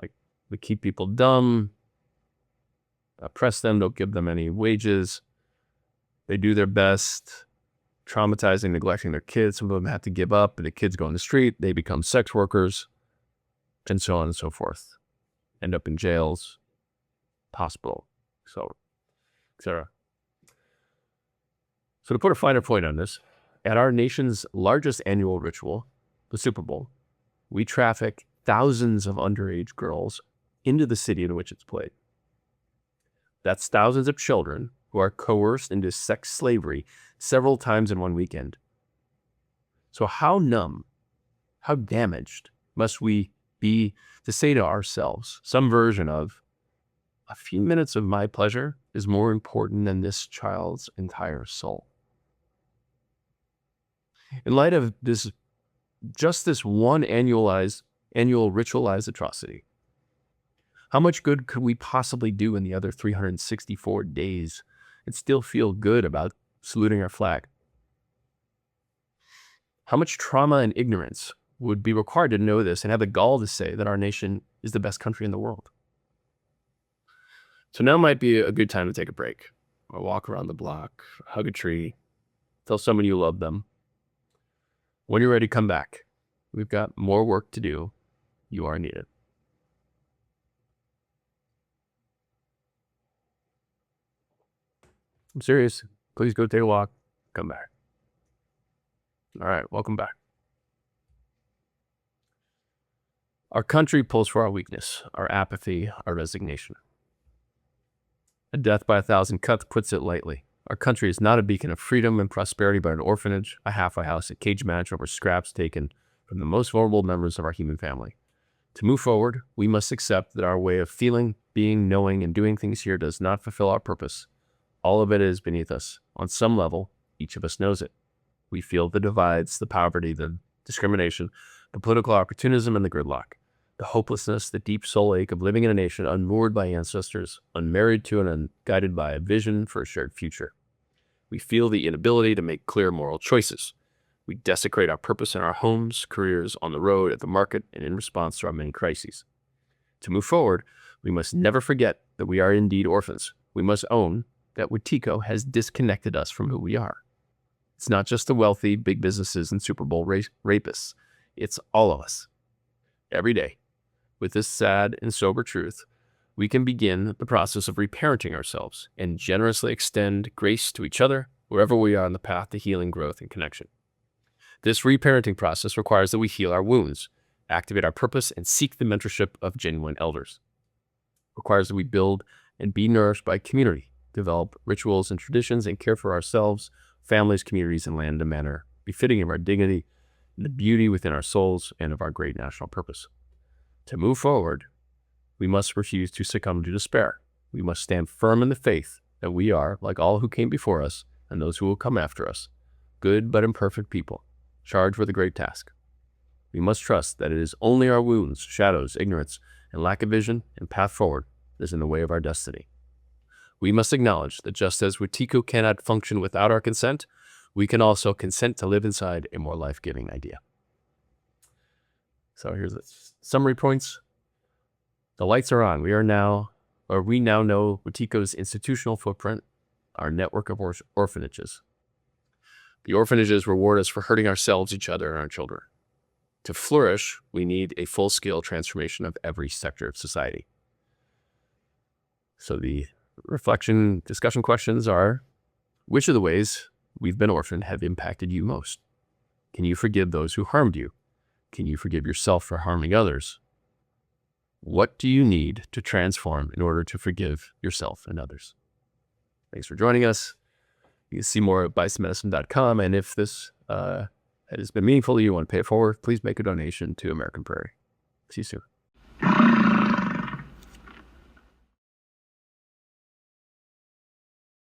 Like, we keep people dumb, oppress them, don't give them any wages. They do their best, traumatizing, neglecting their kids. Some of them have to give up, and the kids go on the street. They become sex workers, and so on and so forth. End up in jails, hospital, so etc. So to put a finer point on this, at our nation's largest annual ritual, the Super Bowl, we traffic thousands of underage girls into the city in which it's played. That's thousands of children who are coerced into sex slavery several times in one weekend. So how numb, how damaged must we be to say to ourselves some version of, a few minutes of my pleasure is more important than this child's entire soul? In light of this, just this one annual ritualized atrocity, how much good could we possibly do in the other 364 days and still feel good about saluting our flag? How much trauma and ignorance would be required to know this and have the gall to say that our nation is the best country in the world? So now might be a good time to take a break, or walk around the block, hug a tree, tell someone you love them. When you're ready, come back. We've got more work to do. You are needed. I'm serious. Please go take a walk. Come back. All right, welcome back. Our country pulls for our weakness, our apathy, our resignation. A death by 1,000 cuts puts it lightly. Our country is not a beacon of freedom and prosperity, but an orphanage, a halfway house, a cage match over scraps taken from the most vulnerable members of our human family. To move forward, we must accept that our way of feeling, being, knowing, and doing things here does not fulfill our purpose. All of it is beneath us. On some level, each of us knows it. We feel the divides, the poverty, the discrimination, the political opportunism, and the gridlock. The hopelessness, the deep soul ache of living in a nation unmoored by ancestors, unmarried to and unguided by a vision for a shared future. We feel the inability to make clear moral choices. We desecrate our purpose in our homes, careers, on the road, at the market, and in response to our many crises. To move forward, we must never forget that we are indeed orphans. We must own that wetiko has disconnected us from who we are. It's not just the wealthy, big businesses, and Super Bowl rapists. It's all of us. Every day. With this sad and sober truth, we can begin the process of reparenting ourselves and generously extend grace to each other wherever we are on the path to healing, growth, and connection. This reparenting process requires that we heal our wounds, activate our purpose, and seek the mentorship of genuine elders. It requires that we build and be nourished by community, develop rituals and traditions, and care for ourselves, families, communities, and land in a manner befitting of our dignity and the beauty within our souls and of our great national purpose. To move forward, we must refuse to succumb to despair. We must stand firm in the faith that we are, like all who came before us and those who will come after us, good but imperfect people, charged with a great task. We must trust that it is only our wounds, shadows, ignorance, and lack of vision and path forward that is in the way of our destiny. We must acknowledge that just as wetiko cannot function without our consent, we can also consent to live inside a more life-giving idea. So here's the summary points. The lights are on. We now know Wetiko's institutional footprint, our network of orphanages. The orphanages reward us for hurting ourselves, each other, and our children. To flourish, we need a full-scale transformation of every sector of society. So the reflection discussion questions are, which of the ways we've been orphaned have impacted you most? Can you forgive those who harmed you? Can you forgive yourself for harming others? What do you need to transform in order to forgive yourself and others? Thanks for joining us. You can see more at bisonmedicine.com. And if this has been meaningful to you, you want to pay it forward, please make a donation to American Prairie. See you soon.